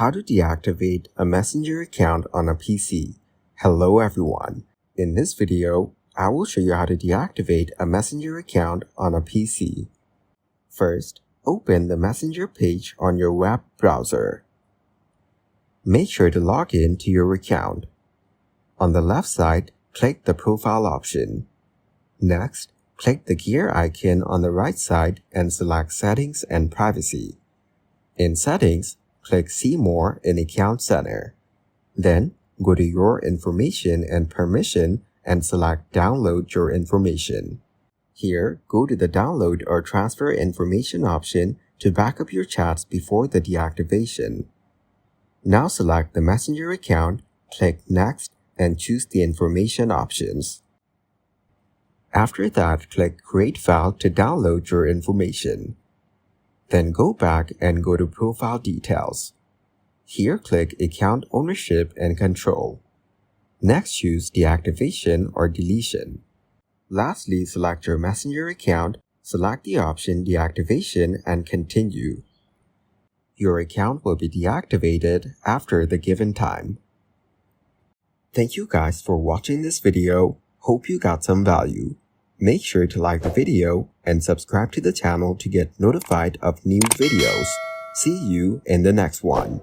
How to deactivate a Messenger account on a PC. Hello everyone. In this video, I will show you how to deactivate a Messenger account on a PC. First, open the Messenger page on your web browser. Make sure to log in to your account. On the left side, click the Profile option. Next, click the gear icon on the right side and select Settings and Privacy. In Settings, click See More in Account Center. Then, go to Your Information and Permission and select Download Your Information. Here, go to the Download or Transfer Information option to back up your chats before the deactivation. Now select the Messenger account, click Next, and choose the Information options. After that, click Create File to download your information. Then go back and go to Profile Details. Here click Account Ownership and Control. Next choose Deactivation or Deletion. Lastly, select your Messenger account, select the option Deactivation and Continue. Your account will be deactivated after the given time. Thank you guys for watching this video. Hope you got some value. Make sure to like the video and subscribe to the channel to get notified of new videos. See you in the next one.